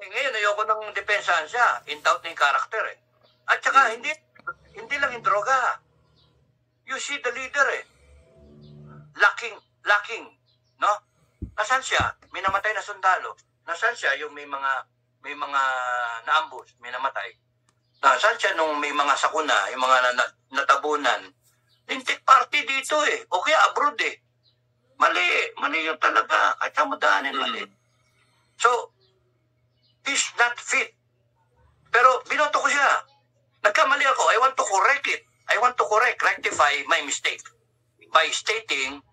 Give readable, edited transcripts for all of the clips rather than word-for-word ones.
ngayon, ayoko nang depensahan siya. In doubt na yung character eh. At saka, hindi lang yung droga. You see the leader eh. Lacking, no? Nasaan siya? May namatay na sundalo. Nasaan siya yung may mga na-ambush, may namatay? Nasaan siya nung may mga sakuna, yung mga natabunan? Lintik party dito eh. O kaya abroad eh. Mali yung talaga. Kahit sa madaanin, mali. So, he's not fit. Pero binoto ko siya. Nagkamali ako. I want to correct it. I want to rectify my mistake by stating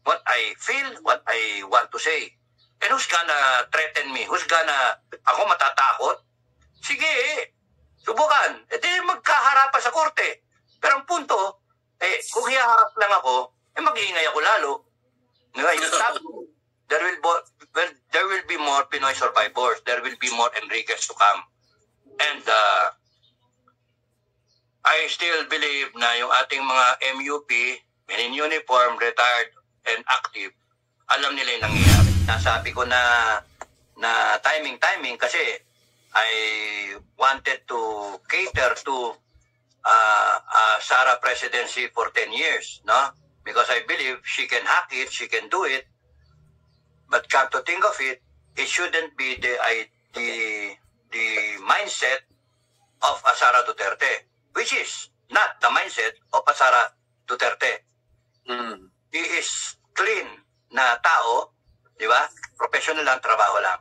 what I feel, what I want to say. And who's gonna threaten me? Ako matatakot? Sige, subukan. E di magkaharapan sa korte. Pero ang punto, kung hiyaharap lang ako, mag-iingay ako lalo. There will be more Pinoy survivors. There will be more Enriquez to come. And I still believe na yung ating mga MUP, men in uniform, retired, and active, alam nila yung nangyayari. Nasabi ko na timing kasi I wanted to cater to Sara presidency for 10 years, no? Because I believe she can hack it, she can do it. But come to think of it, it shouldn't be the mindset of Sara Duterte, which is not the mindset of Sara Duterte. He is clean na tao, di ba? Professional lang, trabaho lang.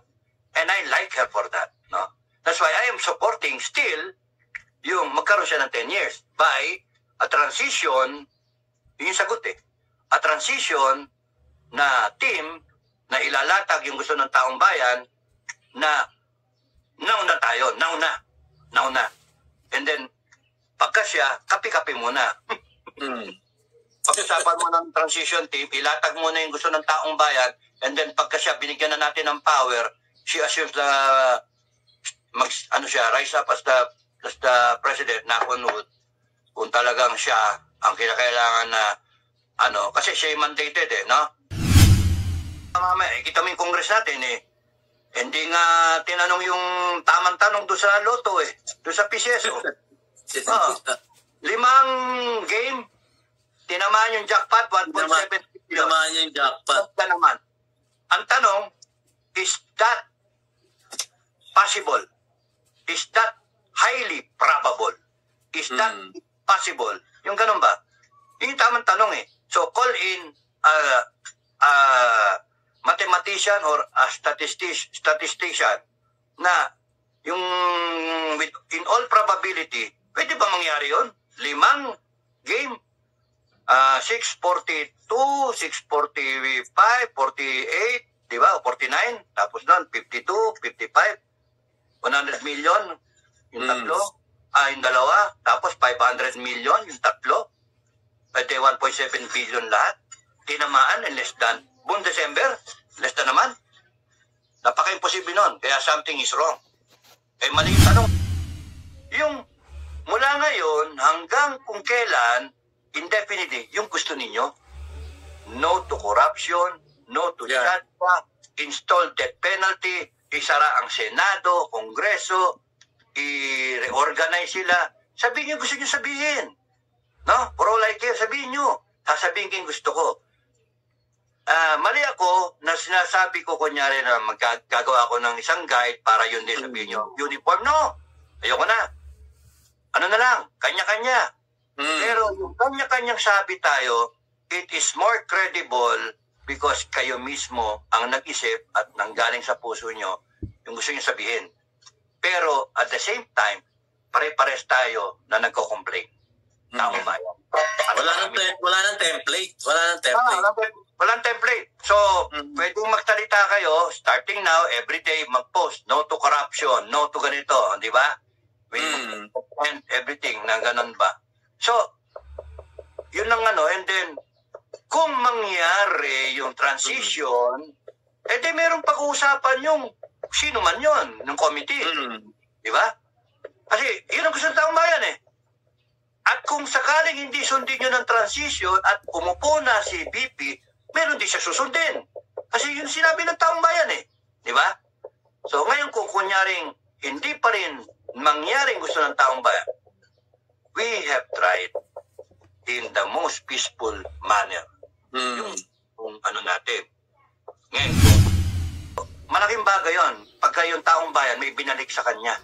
And I like her for that, no? That's why I am supporting still yung magkaroon siya ng 10 years by a transition, yun yung sagot eh, a transition na team na ilalatag yung gusto ng taong bayan na nauna tayo, nauna. And then, pagka siya, kapi-kapi muna. Pag-usapan mo ng transition team, ilatag mo na yung gusto ng taong bayan, and then pagka siya, binigyan na natin ng power, she assumes na rise up as the president na kung talagang siya ang kinakailangan na kasi siya yung mandated eh, no? Mamaya, kita mo yung Congress natin eh. Hindi nga tinanong yung tamang tanong doon sa Lotto eh. Doon sa PCSO. 5 game, tinamaan yung jackpot, 1.7 billion. Tinamaan yung jackpot. Naman. Ang tanong, is that possible? Is that highly probable? Is that possible? Yung ganun ba? Yung tamang tanong eh. So call in mathematician or a statistician na yung in all probability, pwede ba mangyari yun? 5 game, 642, 645, 48, di ba? 49, tapos nun, 52, 55, 100 million, yung tatlo, yung dalawa, tapos 500 million, yung tatlo, pwede 1.7 billion lahat, tinamaan in less than, buong December, less than naman. Napaka-imposible nun, kaya something is wrong. Mali yung tanong. Yung mula ngayon hanggang kung kailan, indefinitely, yung gusto ninyo, no to corruption, no to shadwa, install death penalty, isara ang Senado, Kongreso, i-reorganize sila. Sabihin nyo gusto nyo sabihin. No? For all I care, sabihin nyo. Sasabihin ko yung gusto ko. Mali ako na sinasabi ko kunyari na magagawa ko ng isang guide para yun din sabihin nyo. Uniform, no. Ayoko na. Ano na lang, kanya-kanya. Pero yung kanya-kanyang sabi tayo, it is more credible because kayo mismo ang nag-isip at nanggaling sa puso nyo yung gusto nyo sabihin. Pero at the same time, pare-pares tayo na nagko-complain. Tama ba yan? Wala nang template. Walang template. So, pwedeng magsalita kayo, starting now, every day, mag-post, no to corruption, no to ganito, di ba? And everything, na ganun ba? So, yun ang and then, kung mangyari yung transition, di merong pag-uusapan yung sino man yun, ng committee. Di ba? Kasi, yun ang gusto ng taong bayan eh. At kung sakaling hindi sundin nyo ng transition at umupo na si BP, meron din siya susundin. Kasi yun sinabi ng taong bayan eh. Di ba? So ngayon kung kunyaring hindi pa rin mangyaring gusto ng taong bayan, we have tried in the most peaceful manner. Yung kung ano natin. Ngayon, malaking bagay yon pagka yung taong bayan may binalik sa kanya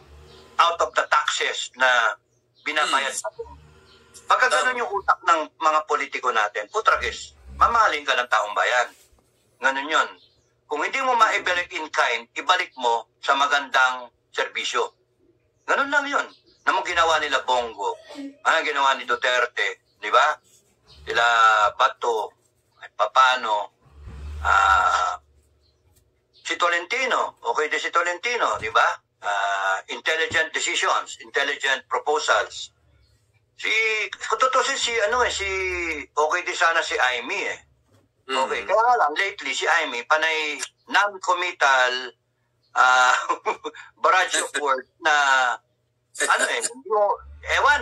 out of the taxes na binabayad sa pagka ganun yung utak ng mga politiko natin, putragis, mamahalin ka ng taong bayan. Ganun yun. Kung hindi mo maibalik in kind, ibalik mo sa magandang serbisyo. Ganun lang yun. Namang ginawa nila Bongo, ginawa ni Duterte, di ba? Sila Bato, Papano, si Tolentino, okay din si Tolentino, di ba? Intelligent decisions, intelligent proposals. Kung tutusin si okay din sana si Amy eh. Okay, kaya lang lately si Amy, panay non-committal barrage of words na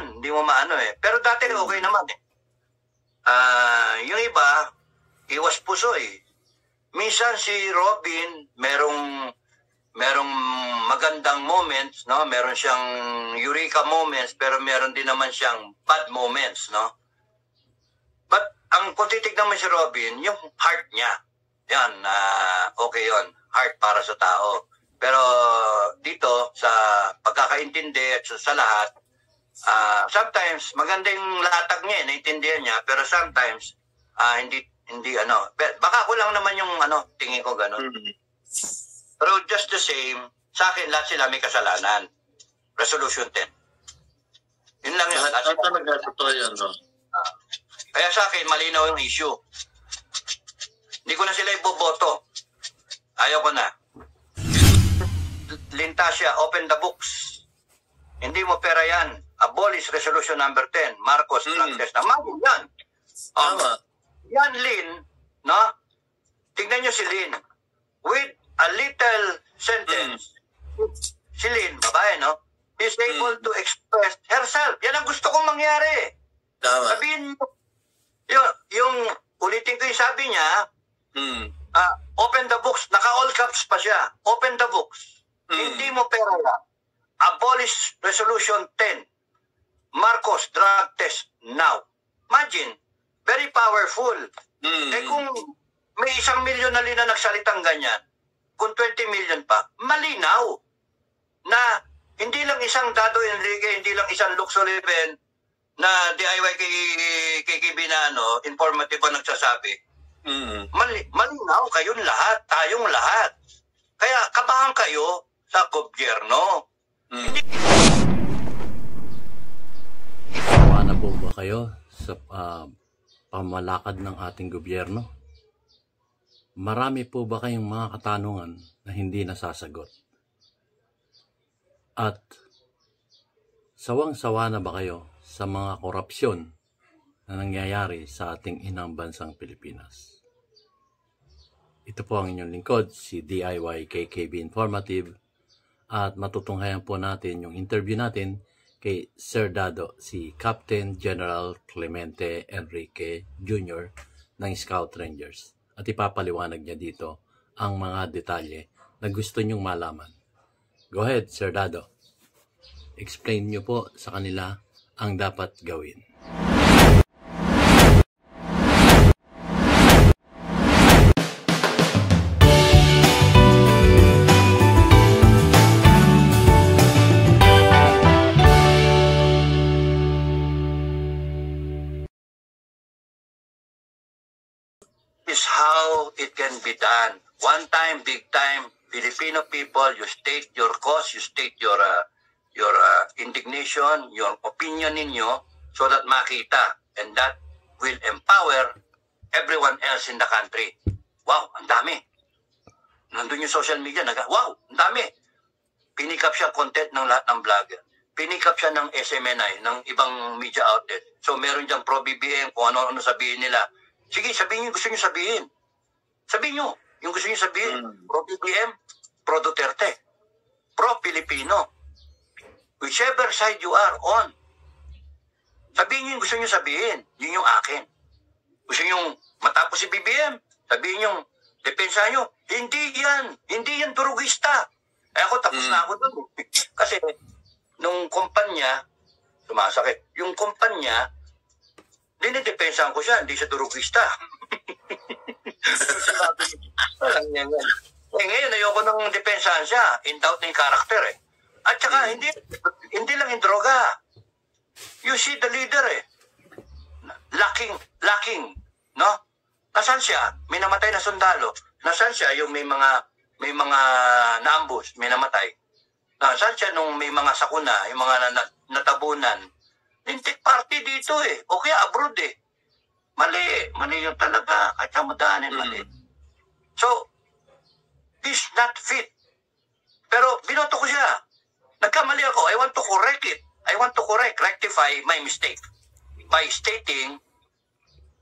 hindi mo maano eh. Pero dati okay naman eh. Yung iba, iwas puso eh. Minsan si Robin, merong magandang moments, no? Meron siyang eureka moments, pero meron din naman siyang bad moments, no? But kung titignan mo si Robin, yung heart niya, yan, okay yon, heart para sa tao. Pero dito, sa pagkakaintindi at sa lahat, sometimes maganda yung latag niya, naiintindihan niya, pero sometimes, hindi baka ko lang naman yung tingin ko gano'n. Pero just the same, sa akin lahat sila may kasalanan. Resolution 10. Yun lang yun. Kaya sa akin, malinaw yung issue. Hindi ko na sila iboboto. Ayaw ko na. Lintasya, open the books. Hindi mo pera yan. Abolish resolution number 10. Marcos, Frances, na maging yan. Yan, Lin, no? Tignan nyo si Lin. With a little sentence, si Lin, babae, no? Is able to express herself. Yan ang gusto kong mangyari. Sabihin mo, yung ulitin ko yung sabi niya, open the books, naka-all caps pa siya. Open the books. Hindi mo pera lang. Abolish resolution 10. Marcos, drug test now. Imagine, very powerful. Eh kung may 1 milyon na na nagsalitang ganyan, kung 20 million pa, malinaw na hindi lang isang Dado Enrique, hindi lang isang Lux Sullivan na DIY kay Binano, informative ang nagsasabi. Malinaw kayong lahat, tayong lahat. Kaya kabahan kayo sa gobyerno. Sawa na po ba kayo sa pamalakad ng ating gobyerno? Marami po ba kayong mga katanungan na hindi nasasagot? At sawang-sawa na ba kayo sa mga korupsyon na nangyayari sa ating inang bansang Pilipinas? Ito po ang inyong lingkod, si DIY KKB Informative, at matutunghayan po natin yung interview natin kay Sir Dado, si Captain General Clemente Enrique Jr. ng Scout Rangers. At ipapaliwanag niya dito ang mga detalye na gusto niyong malaman. Go ahead, Sir Dado. Explain niyo po sa kanila ang dapat gawin. Is how it can be done. One time, big time, Filipino people, you state your cause, you state your indignation, your opinion ninyo, so that makita, and that will empower everyone else in the country. Wow, ang dami. Nandun yung social media, wow, ang dami. Pinikap siya content ng lahat ng vlogger. Pinikap siya ng SMNI, ng ibang media outlet. So meron dyan pro-BBM, kung ano-ano sabihin nila. Sige, sabihin nyo gusto nyo sabihin. Sabihin nyo yung gusto nyo sabihin. Pro-BBM, pro-Duterte, pro-Filipino. Whichever side you are on. Sabihin nyo yung gusto nyo sabihin. Yun yung akin. Gusto nyo matapos si BBM, sabihin nyo, depensa nyo, hindi yan durugista. Eh ako tapos na ako doon. Kasi nung kumpanya, sumasakit. Yung kumpanya, dinidepensahan ko siya, hindi siya durugista. Walang yan. Eh ngayon, ayoko nang depensahan siya. In doubt na yung karakter eh. At saka, hindi lang yung droga. You see the leader eh. Lacking, no? Nasaan siya? May namatay na sundalo. Nasaan siya yung may mga na-ambush, may namatay? Nasaan siya nung may mga sakuna, yung mga natabunan? Lintik party dito eh. O kaya abroad eh. Mali yung talaga. Kahit na madaanin, mali. So, he's not fit. Pero binoto ko siya. Nagkamali ako. I want to correct it. I want to rectify my mistake by stating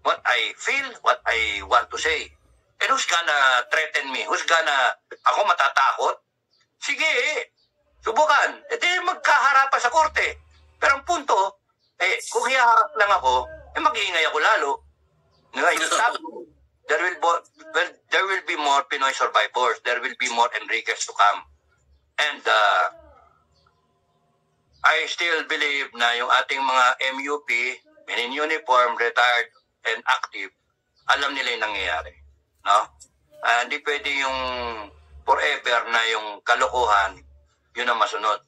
what I feel, what I want to say. And who's gonna threaten me? Ako matatakot? Sige, subukan. E di magkaharapan sa korte. Pero ang punto, kung hiyaharap lang ako, mag-iingay ako lalo. There will be more Pinoy survivors. There will be more Enriquez to come. And I still believe na yung ating mga MUP, men in uniform, retired, and active, alam nila yung nangyayari. No? Hindi pwede yung forever na yung kalokohan, yun ang masunod.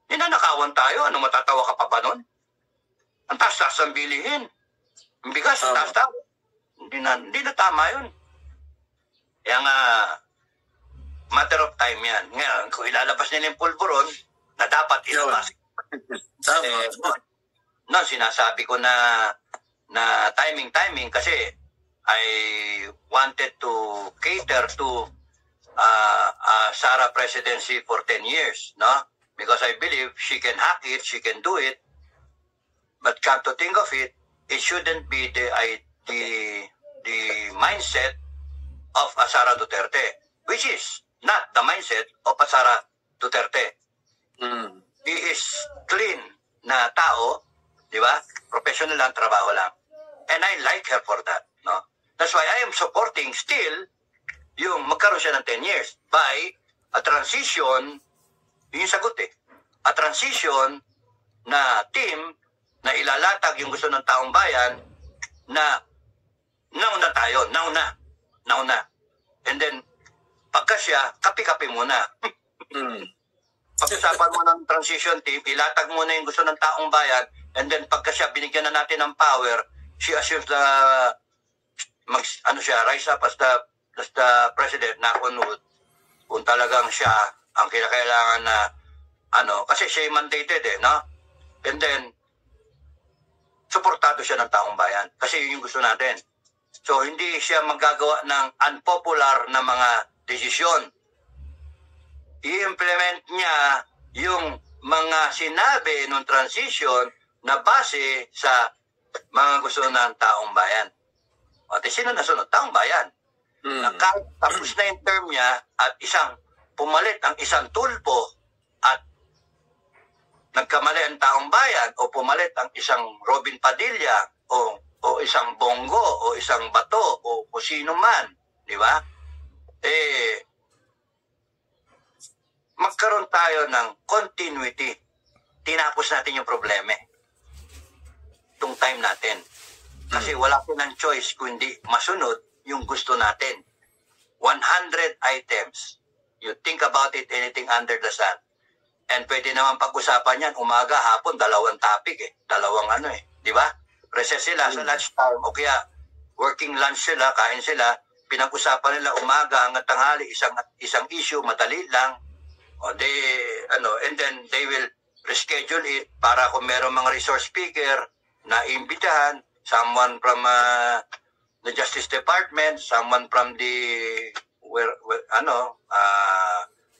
Ninanakawan tayo, ano matatawa ka pa ba nun? Ang taas-taas ang bilihin. Ang bigas, taas-taas. Hindi na tama yun. Kaya nga, matter of time yan. Ngayon, kung ilalabas nila yung pulburon, na dapat ilabas. No, sinasabi ko na timing kasi I wanted to cater to Sara presidency for 10 years, no? Because I believe she can hack it, she can do it. But come to think of it, it shouldn't be the mindset of Sara Duterte, which is not the mindset of Sara Duterte. He is clean na tao, di ba? Professional lang, trabaho lang. And I like her for that, no? That's why I am supporting still yung magkaroon siya ng 10 years by a transition, yun yung sagot eh. A transition na team na ilalatag yung gusto ng taong bayan na nauna tayo, nauna. And then, pagka siya, kapi-kapi muna. Pag-usapan mo ng transition team, ilatag mo na yung gusto ng taong bayan, and then pagka siya, binigyan na natin ng power, she assumes na, rise up as the president na unwood, kung talagang siya ang kinakailangan na, kasi siya mandated no? And then, suportado siya ng taong bayan, kasi yun yung gusto natin. So, hindi siya magagawa ng unpopular na mga desisyon. I-implement niya yung mga sinabi ng transition na base sa mga gusto ng taong bayan. O, sino nasunod? Taong bayan. Na kahit tapos na yung term niya at pumalit ang isang tulpo at nagkamali ang taong bayan o pumalit ang isang Robin Padilla o isang Bongo o isang Bato o sino man, di ba? Magkaroon tayo ng continuity. Tinapos natin yung problema. Itong time natin. Kasi wala ko ng choice kundi masunod yung gusto natin. 100 items. You think about it, anything under the sun. And pwede naman pag-usapan yan, umaga, hapon, dalawang topic Dalawang di ba? Recess sila sa lunch time, o kaya working lunch sila, kain sila, pinag-usapan nila umaga hanggang tanghali, isang issue, madali lang. And then they will reschedule it para kung meron mga resource speaker na imbitahan, someone from the Justice Department, someone from the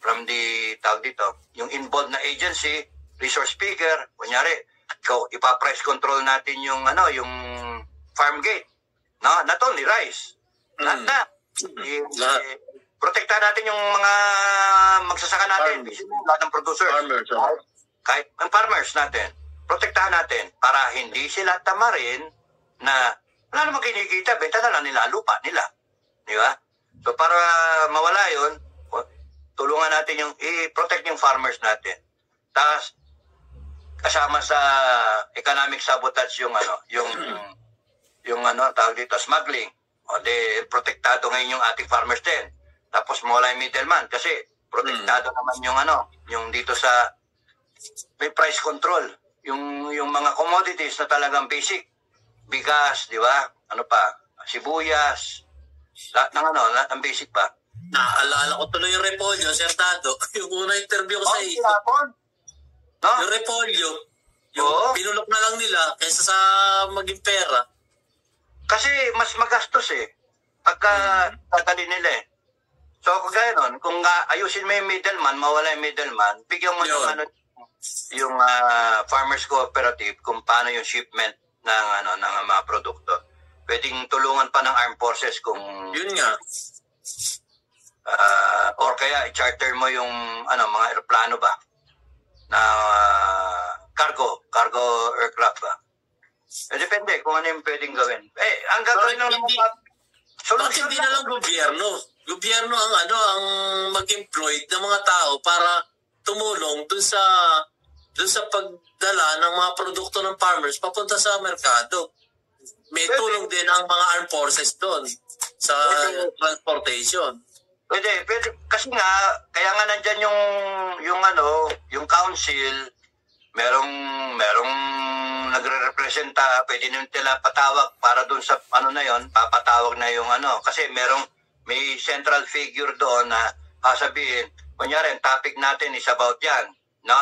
from the tawag dito, yung involved na agency, resource speaker, kunyari, ipa-price control natin yung yung farm gate, no? Not only rice, protektahan natin yung mga magsasaka natin, lahat ng producer, kahit ang farmers natin, protektahan natin para hindi sila tamarin na wala namang kinikita, benta na lang nila lupa nila, di ba? So para mawala yun, tulungan natin natin yung i-protect yung farmers natin. Tapos kasama sa economic sabotage yung tawag dito, smuggling. O de protektado ngayon yung ating farmers din. Tapos mawala yung middleman kasi protektado naman yung dito sa may price control. Yung mga commodities na talagang basic. Bigas, di ba? Ano pa? Sibuyas. Lahat ng basic pa. Naalala ko tuloy yung repolyo, Sir Tado. Yung una interview ko sa iyo. No? Yung repolyo, yung pinulok na lang nila kaysa sa maging pera. Kasi mas magastos pagka tatali nila So kagaya nun, kung ayusin mo yung middleman, mawala yung middleman, bigyan mo yung farmers cooperative kung paano yung shipment ng mga produkto. Pwedeng tulungan pa ng armed forces kung yun nga. Or kaya i-charter mo yung mga eroplano ba na cargo aircraft ba. Depende kung ano yung pwedeng gawin. Ang gagawin ng bakit hindi na lang gobyerno ang mag-employ ng mga tao para tumulong dun sa pagdala ng mga produkto ng farmers papunta sa merkado. May tulong din ang mga armed forces doon sa transportation. Pwede. Kasi nga, kaya nga nandyan yung council, merong nagre-representa, pwede nila patawag para doon sa papatawag na yung kasi may central figure doon na sabihin, kunyari, topic natin is about yan, no?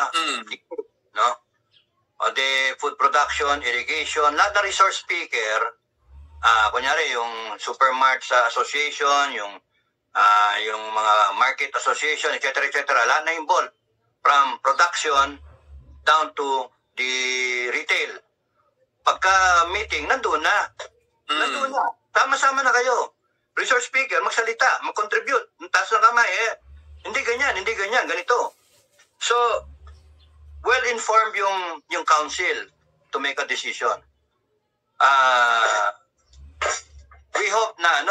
No? O the food production, irrigation, lahat na resource speaker, kunyari yung Supermarts Association, yung mga market association, etc., lahat na involved. From production down to the retail. Pagka meeting, nandun na. Sama-sama na kayo. Resource speaker, magsalita, mag-contribute. Taas ng kamay, hindi ganyan, ganito. So, well-informed yung council to make a decision. We hope na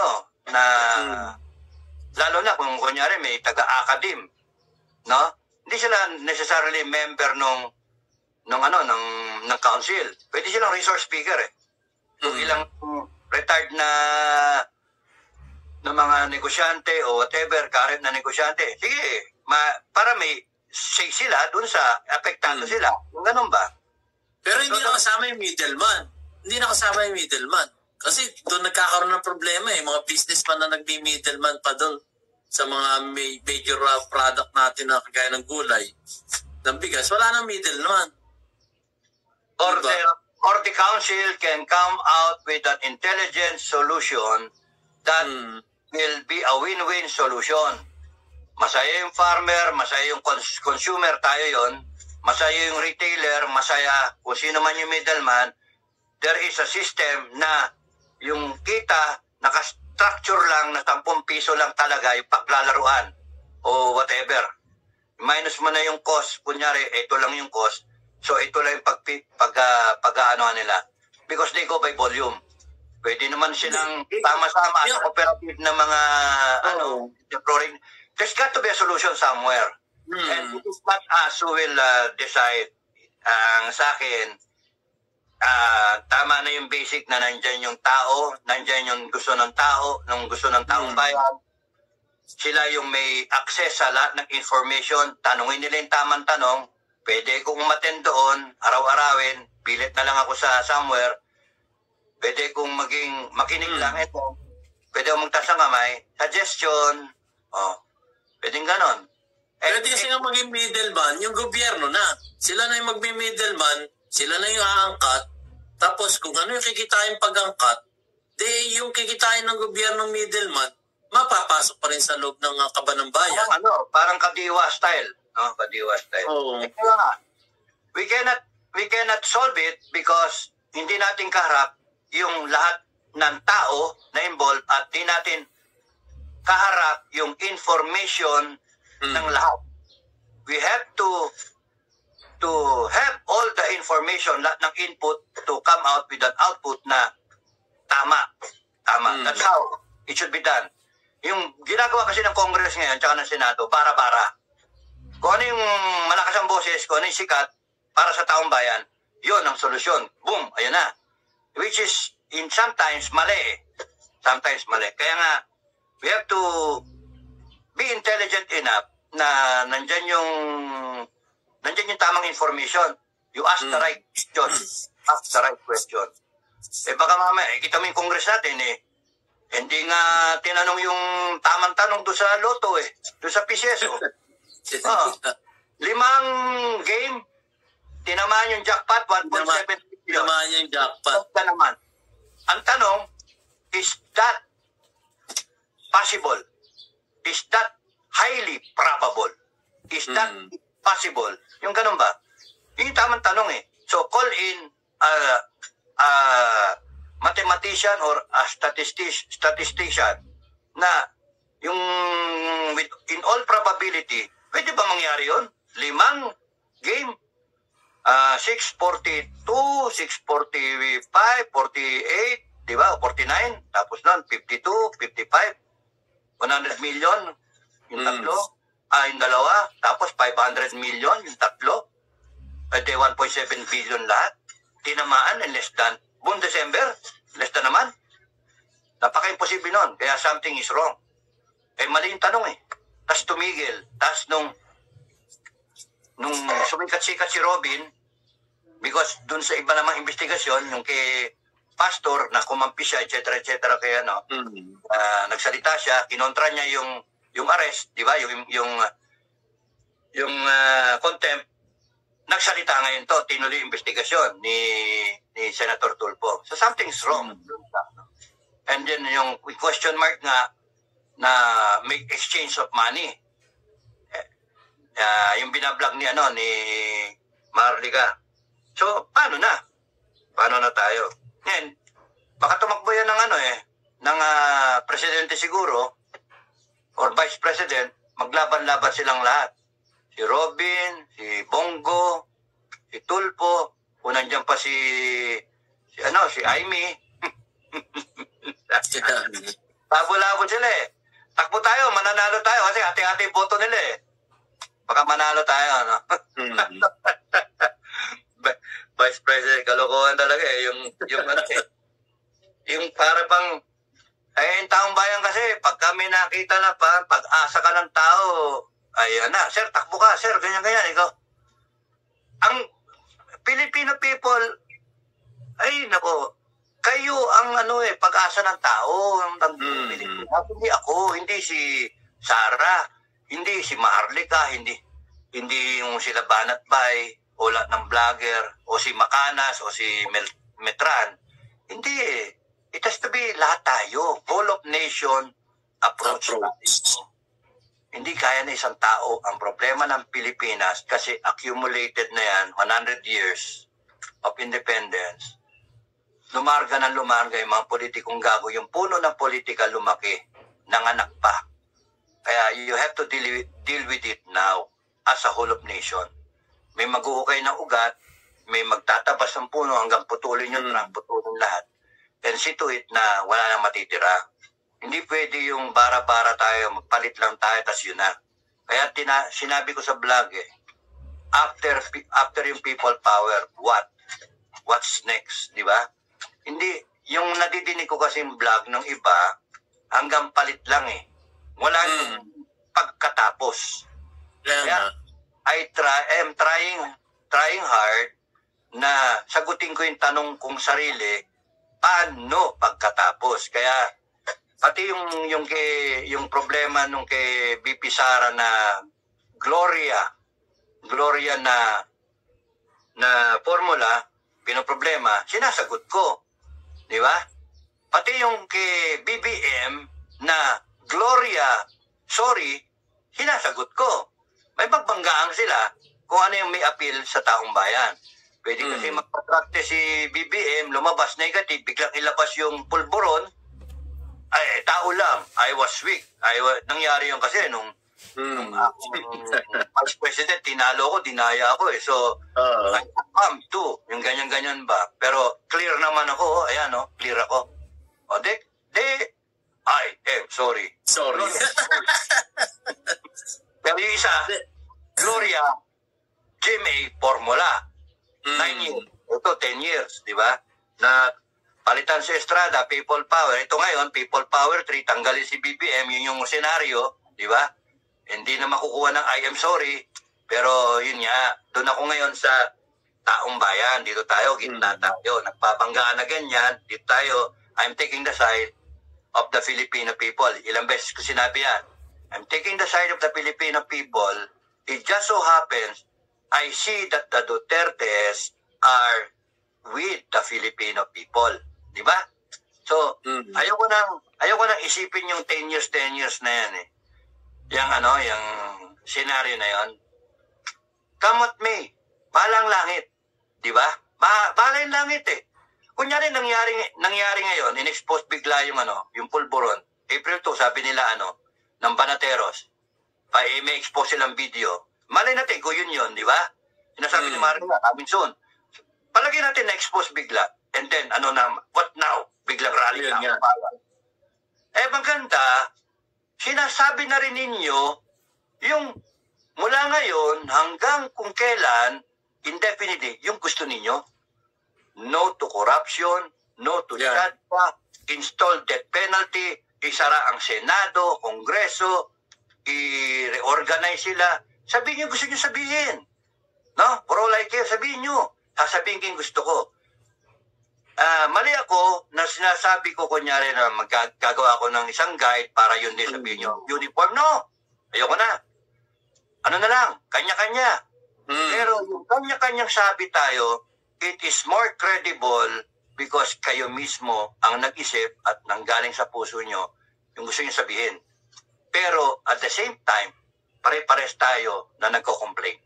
lalo na kung kunyari may taga-academe, no? Hindi sila necessarily member ng council. Pwede silang resource speaker Kung ilang retired na mga negosyante o whatever, current na negosyante. Sige, para may say sila dun sa apektado sila. Kung ganun ba? Pero hindi nakasama yung middleman. Kasi doon nagkakaroon ng problema mga businessman na nagbi-middleman pa doon sa mga major product natin na kagaya ng gulay, ng bigas, wala nang middleman. Or the council can come out with an intelligent solution that will be a win-win solution. Masaya yung farmer, masaya yung consumer, tayo yon. Masaya yung retailer, masaya kung sino man yung middleman. There is a system na yung kita naka-structure lang na 10 piso lang talaga yung paglalaruan o whatever. Minus mo na yung cost. Kunyari, ito lang yung cost. So, ito lang yung pag-ano nila. Because they go by volume. Pwede naman silang sama-sama sa cooperative na mga there's got to be a solution somewhere. And it is not us who will decide. Sa akin, tama na yung basic na nandyan yung tao, nandyan yung gusto ng tao, gusto ng taong bayan. Sila yung may access sa lahat ng information. Tanungin nila yung tamang tanong. Pwede kong umattend doon, araw-arawin, pilit na lang ako sa somewhere. Pwede kong makinig lang ito. Pwede akong magtaas ng kamay. Suggestion. Pwedeng ganon. Pwede kasi nga maging middleman, yung gobyerno na. Sila na yung magmi-middleman, sila na yung aangkat. Tapos kung ano yung kikitain pag-angkat, yung kikitain ng gobyernong middleman, mapapasok pa rin sa loob ng kaban ng bayan. Parang Kadiwa style. No? Kadiwa style. Oo. We cannot solve it because hindi natin kaharap yung lahat ng tao na involved at di natin kaharap yung information ng lahat. We have to have all the information, lahat ng input to come out with an output na tama. That's how it should be done. Yung ginagawa kasi ng Congress ngayon tsaka ng Senado, bara-bara. Kung ano yung malakas ang boses, kung ano yung sikat para sa taong bayan, yun ang solusyon. Boom, ayun na. Which is, sometimes mali eh. Sometimes mali. Kaya nga, we have to be intelligent enough na nandyan yung tamang information. You ask the right question. Ask the right question. Baka mamaya, kita mo yung Congress natin hindi nga tinanong yung tamang tanong doon sa Lotto doon sa PCSO. 5 game, tinamaan yung jackpot, 1.7 billion. Tinamaan yung jackpot. Naman. Ang tanong, is that possible? Is that highly probable? Is that possible? Yung ganun ba? Yung tamang tanong So, call in mathematician or a statistician na yung in all probability, pwede ba mangyari yun? 5 game, 642, 645, 48, di ba? 49, tapos nun, 52, 55, 100 million, yung tatlo, yung dalawa, tapos 500 million, yung tatlo, pwede 1.7 billion lahat, tinamaan in less than, buong December, less than naman. Napaka-imposible nun, kaya something is wrong. Mali yung tanong Tapos tumigil, tapos nung sumikat-sikat si Robin, because dun sa iba namang investigasyon, yung kay pastor na kumampi siya, etc. Kaya nagsalita siya, kinontra niya yung arrest, di ba? Yung contempt, nagsalita ngayon to, tinuloy investigasyon ni Senator Tulfo. So something's wrong. And then yung question mark nga na may exchange of money. Yung binablog ni Marlica. So paano na? Paano na tayo? Ngayon, baka tumakbo yan ng presidente siguro or vice president, maglaban-laban silang lahat. Si Robin, si Bongo, si Tulfo, kung nandiyan pa si Aimee. Labo-labo sila Takbo tayo, mananalo tayo kasi hati-hati yung boto nila Baka manalo tayo, Vice President, kalokohan talaga yung para bang yung taong bayan kasi pag kami nakita na pag-asa ka ng tao, ayan na, sir, takbo ka, sir, ganyan, ikaw. Ang Filipino people, ay, nako, kayo ang pag-asa ng tao, hindi ako, hindi si Sara, hindi si Marlica, hindi yung sila Banat Bay, o lahat ng vlogger, o si Macanas, o si Metran. Hindi It has to be lahat tayo, whole of nation approach. Hindi kaya na isang tao. Ang problema ng Pilipinas, kasi accumulated na yan, 100 years of independence, lumarga ng lumarga yung mga politikong gago. Yung puno ng politika lumaki, nanganak pa. Kaya you have to deal with it now as a whole of nation. May maghuhukay ng ugat, may magtatabas ng puno hanggang putulin yung putulin lahat. And see to it na wala nang matitira. Hindi pwede yung bara-bara tayo, magpalit lang tayo, tas yun na. Kaya sinabi ko sa vlog after yung people power, what's next, di ba? Hindi, yung nadidinig ko kasi yung vlog ng iba, hanggang palit lang Wala yung pagkatapos. Kaya I am trying hard na sagutin ko yung tanong kong sarili, paano pagkatapos? Kaya pati yung problema nung kay BP Sara na Gloria na formula, pinoproblema, sinasagot ko. Di ba? Pati yung kay BBM na Gloria, sorry, sinasagot ko. May pagbanggaan sila kung ano yung may appeal sa taong bayan. Pwede kasi magpatrakte si BBM, lumabas negative, biglang ilabas yung pulburon, ay, tao lang, I was weak. Nangyari yung kasi nung Vice President, tinalo ko, dinaya ako So, too, yung ganyan-ganyan ba. Pero clear naman ako, ayan clear ako. I am sorry. Sorry. Pero yung isa, Gloria, GMA Formula. 9 years. Ito, 10 years, di ba? Na palitan si Estrada, People Power. Ito ngayon, People Power 3, tanggalin si BBM, yun yung senaryo, di ba? Hindi na makukuha ng I am sorry. Pero yun nga, doon ako ngayon sa taong bayan. Dito tayo, gitna tayo. Nagpapanggaan na ganyan. Dito tayo, I'm taking the side of the Filipino people. Ilang beses ko sinabi yan. I'm taking the side of the Filipino people. It just so happens, I see that the Dutertes are with the Filipino people. Di ba? So, ayoko nang isipin yung 10 years na yan eh. Yung senaryo na yon. Come at me. Balang langit. Di ba? Balang langit eh. Kunyari nangyari ngayon, in-expose bigla yung pulburon. April 2, sabi nila ng Banateros. May expose silang video. Malay natin kung yun, di ba? Sinasabi ni Marina, coming soon. Palagay natin na-expose bigla. And then, what now? Biglang rally na. Maganda, sinasabi na rin ninyo yung mula ngayon hanggang kung kailan, indefinitely, yung gusto ninyo. No to corruption, no to SADPA, install death penalty, isara ang Senado, Kongreso, i-reorganize sila. Sabihin nyo gusto nyo sabihin. No? Pro-like kayo, sabihin nyo. Sasabihin ko yung gusto ko. Mali ako na sinasabi ko kunyari na gagawa ko ng isang guide para yun din sabihin nyo. Uniform, no. Ayoko na. Ano na lang, kanya-kanya. Pero yung kanya-kanyang sabi tayo, it is more credible because kayo mismo ang nag-isip at nanggaling sa puso nyo yung gusto nyo sabihin. Pero at the same time, pare-pares tayo na nagko-complain.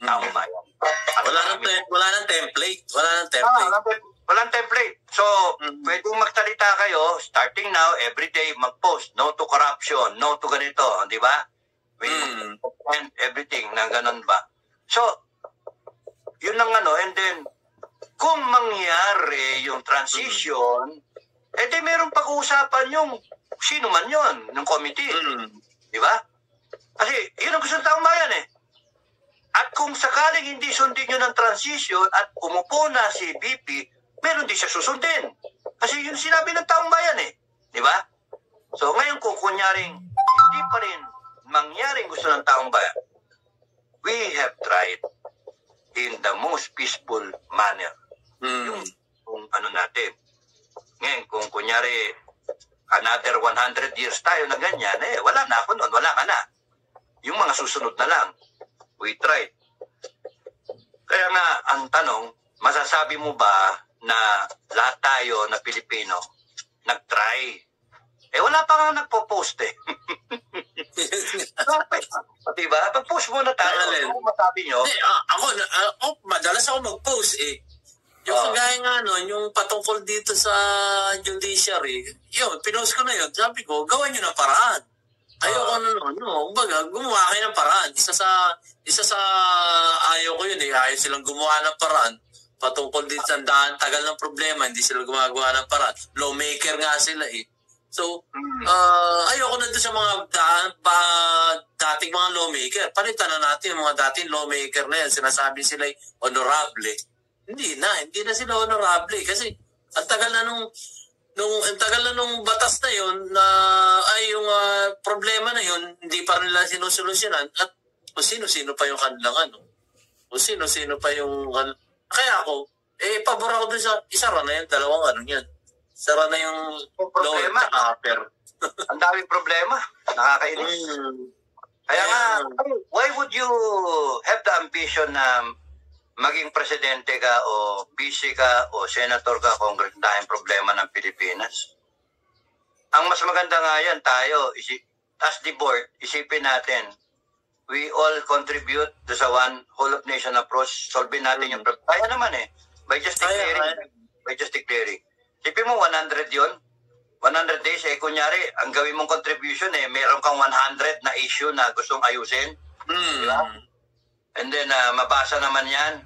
Taong bayan. Wala nang template. Walang template. So, pwedeng magsalita kayo, starting now, every day, mag-post, no to corruption, no to ganito, di ba? And everything, na ganun ba? So, yun lang and then, kung mangyari yung transition, di meron pag-uusapan yung sino man yun, ng committee. Di ba? Kasi, yun ang gusto ng taong bayan eh. At kung sakaling hindi sundin nyo ng transition at umupo na si BP, meron din siya susundin. Kasi yun sinabi ng taong bayan eh. Di ba? So ngayon kung kunyaring hindi pa rin mangyaring gusto ng taong bayan, we have tried in the most peaceful manner. Yung kung natin. Ngayon kung kunyari another 100 years tayo na ganyan, wala na ako nun, wala ka na. Yung mga susunod na lang. We tried. Kaya nga, ang tanong, masasabi mo ba na lahat tayo na Pilipino nag-try? Wala pa nga nagpo-post eh. Diba? Pag-post muna tayo. Ano masabi nyo? Madalas ako mag-post eh. Yung kagaya nga yung patungkol dito sa judiciary, yun, pinost ko na yun. Sabi ko, gawan nyo ng paraan. Ayoko kumbaga, gumawa kayo ng paraan. Isa sa ayaw ko yun eh. Ayaw silang gumawa ng paraan. Patungkol din sa tagal ng problema, hindi sila gumagawa ng paraan. Lawmaker nga sila eh. So, ayoko na doon sa mga dating mga lawmaker. Palitan na natin yung mga dating lawmaker na yan. Sinasabi sila honorable. Hindi na sila honorable. Kasi ang tagal na nung batas na yun na yung problema na yun hindi pa rin nila sinusolusyonan at kung sino-sino pa yung kanilang kung sino-sino pa yung kaya ako pabor ako dun sa isara na yung dalawang yan isara na yung problema upper. Ang daming problema, nakakainis. Kaya nga, why would you have the ambition na maging presidente ka o vice ka o senator ka kung dahil problema ng Pilipinas? Ang mas maganda nga yan, tayo, as the board, isipin natin, we all contribute to sa one whole of nation approach, solving natin yung problem. Kaya naman by just declaring. Isipin mo, 100 yun. 100 days, kunyari, ang gawin mong contribution, meron kang 100 na issue na gustong ayusin. Diba? And then, mabasa naman yan.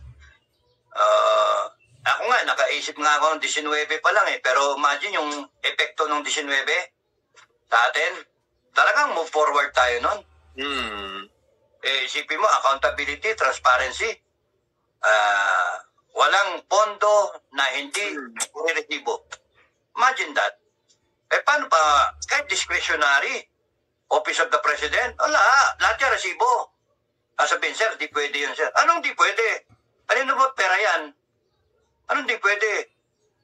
Ako nga, nakaisip nga ako ng 19 pa lang Pero imagine yung epekto ng 19 sa atin. Talagang move forward tayo nun. isipin mo, accountability, transparency, walang pondo na hindi niresibo. Imagine that. Paano pa, kahit discretionary, Office of the President, wala, lahat yan resibo. Sabihin, sir, di pwede yun, sir. Anong di pwede? Ano ba pera yan? Anong di pwede?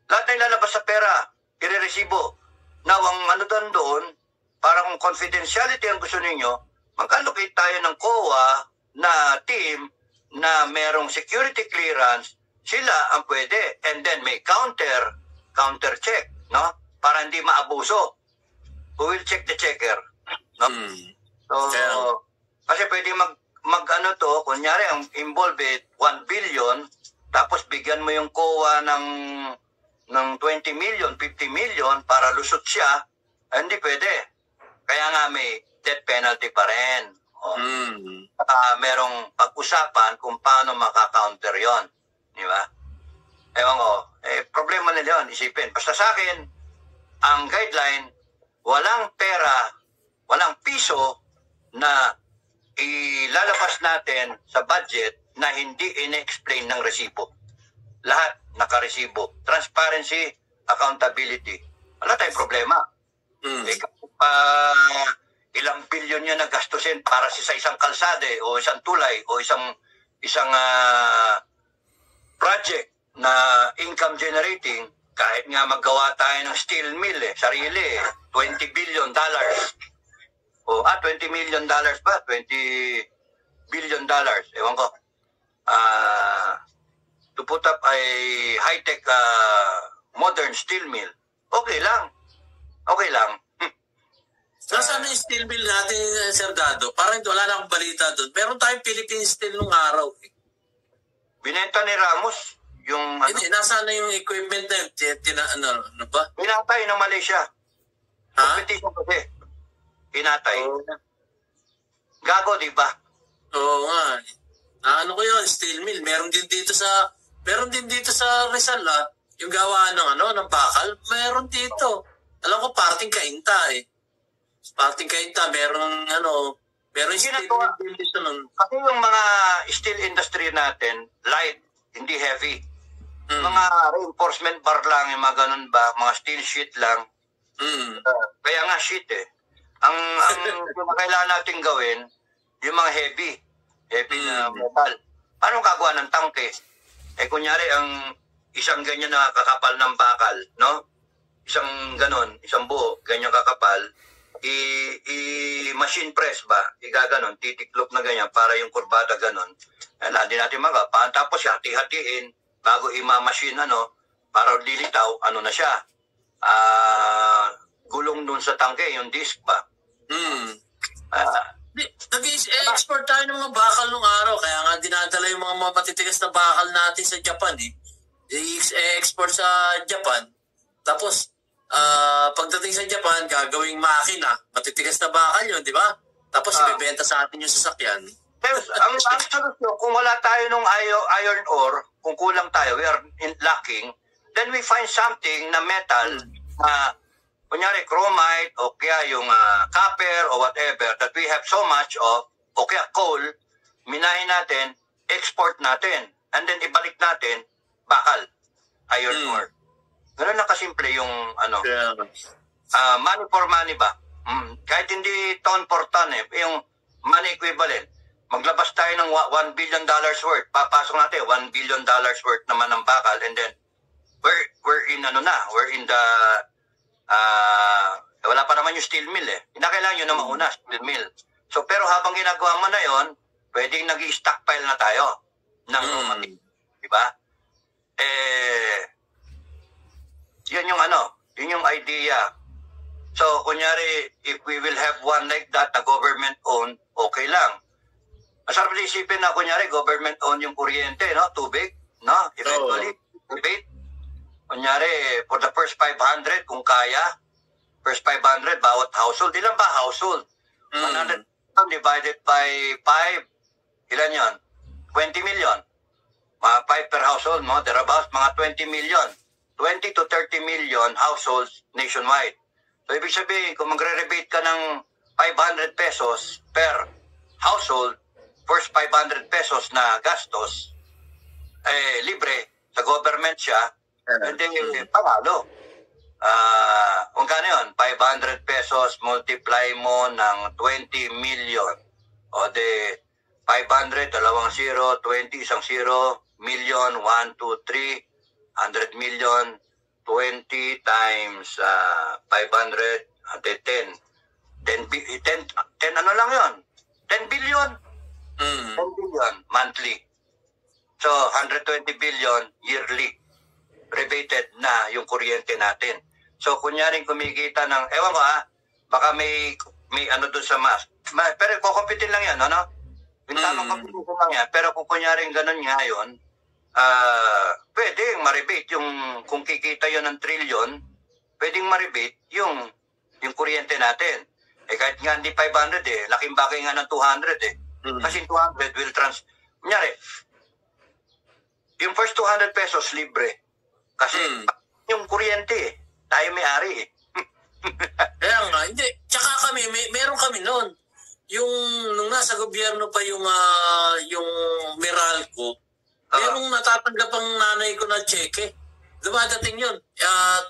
Lahat na ilalabas sa pera, ireresibo. Now, ang ano doon, parang confidentiality ang gusto ninyo, mag-allocate tayo ng COA na team na merong security clearance, sila ang pwede. And then may counter check, no? Para hindi maabuso. Who will check the checker? No? So, kasi pwede mag-ano to, kunyari, ang involved 1 billion, tapos bigyan mo yung COA ng 20 million, 50 million para lusot siya, hindi pwede. Kaya nga may death penalty pa rin. Merong pag-usapan kung paano makakounter yon, di ba? Ewan ko, problema nila yun, isipin. Basta sa akin, ang guideline, walang pera, walang piso na ilalabas natin sa budget na hindi in-explain ng resibo. Lahat nakaresibo. Transparency, accountability. Wala tayong problema. Ilang bilyon yan na gastusin para sa isang kalsade o isang tulay o isang project na income generating, kahit nga maggawa tayo ng steel mill, sarili, $20 billion. 20 million dollars ba? $20 billion. Ewan ko. To put up a high-tech modern steel mill. Okay lang. Okay lang. Nasaan yung steel mill natin, Sir Dado? Parang wala na akong balita doon. Meron tayong Philippine Steel nung araw. Binenta ni Ramos yung Hindi, nasaan na yung equipment na yun? Ano ba? Pinatay ng Malaysia. Ha? Competition kasi. Pinatay. Gago, di ba? Oo nga. Ano ko yun, steel mill. Meron din dito sa Rizal, yung gawa ng bakal. Meron dito. Alam ko, parting Kainta eh. Parting Kainta, meron steel mill din dito nun. Kasi yung mga steel industry natin, light, hindi heavy. Mga reinforcement bar lang, yung mga ganun ba, mga steel sheet lang. Kaya nga sheet eh. Ang yung kailangan natin gawin, yung mga heavy na metal. Paano gagawa ng tangke? Kunyari, ang isang ganyan na kakapal ng bakal, no? Isang ganon, isang buo, ganyan kakapal, i-machine press ba? Igaganon, titiklop na ganyan para yung kurbada ganon. Hindi natin magapaan. Tapos hati-hatiin bago i-machine, para lilitaw, na siya. Gulong dun sa tangke, yung disc ba? Nag-export tayo ng mga bakal nung araw, kaya nga dinadala yung mga matitigas na bakal natin sa Japan eh. I-export sa Japan. Tapos, pagdating sa Japan, gagawing makina, matitigas na bakal yun, di ba? Tapos ibebenta sa atin yung sasakyan. Ang solusyon, kung wala tayo nung iron ore, kung kulang tayo, we are lacking, then we find something na metal na kunyari chromite o kaya yung copper o whatever that we have so much of, o kaya coal, minahin natin, export natin, and then ibalik natin, bakal, iron ore. Ganun na kasimple yung money for money ba? Kahit hindi ton for ton yung money equivalent. Maglabas tayo ng $1 billion worth, papasok natin $1 billion worth naman ng bakal, and then we're in the wala pa naman yung steel mill Kinakailangan yun na mauna, steel mill. So, pero habang ginagawa mo na yon, pwedeng nag-i-stockpile na tayo ng diba? Yun yung idea. So, kunyari, if we will have one like that na government-owned, okay lang. Masarap na isipin na, kunyari, government-owned yung kuryente, tubig, eventually, debate. Kunyari, for the first 500, kung kaya, first 500, bawat household. Ilan ba household? 100 divided by 5, ilan yon? 20 million. Mga 5 per household, thereabouts, mga 20 million. 20 to 30 million households nationwide. So, ibig sabihin, kung magre-rebate ka ng 500 pesos per household, first 500 pesos na gastos, libre, sa government siya, hindi panalo. Kung kano yun, 500 pesos, multiply mo ng 20 million. O de, 500, 2 0, 20, 1 0, million, 1, 2, 3, 100 million, 20 times 500, 10. 10 ano lang yun? 10 billion. 10 billion monthly. So, 120 billion yearly. Rebated na yung kuryente natin. So, kunyaring kumikita ng, ewan ko baka may ano doon sa pero kukumpitin lang yan, ano? Yung tamang competition lang yan. Pero kung kunyaring ganun nga yun, pwedeng ma-rebate yung, kung kikita yun ng trillion, pwedeng ma-rebate yung kuryente natin. Kahit nga hindi 500 laking bagay nga ng 200 Kasi 200 will kunyari, yung first 200 pesos libre. Kasi yung kuryente tayo may-ari Kaya nga, hindi. Tsaka kami, meron kami noon. Nung nasa gobyerno pa yung Meralco, merong natatanggap ang nanay ko na cheque. Dumadating yun.